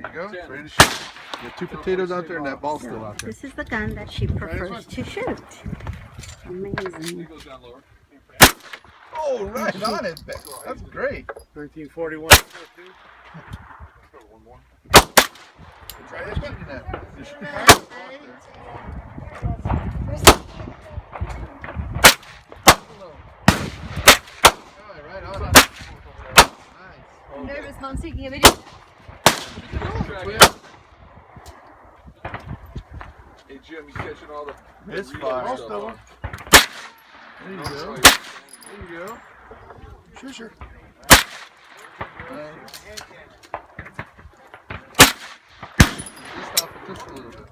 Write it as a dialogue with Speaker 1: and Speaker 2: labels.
Speaker 1: There you go. It's ready to shoot. You got 2 potatoes out there and that ball's still out there.
Speaker 2: This is the gun that she prefers to shoot. Amazing.
Speaker 1: Oh, right on it. That's great.
Speaker 3: 1941.
Speaker 1: Try this one. Right on it.
Speaker 4: I'm nervous, Mom's taking a video.
Speaker 5: Hey Jim, you catching all the
Speaker 1: Misfire.
Speaker 5: most of them?
Speaker 1: There you go. There you go.
Speaker 3: Sure.
Speaker 1: Just off it just a little bit.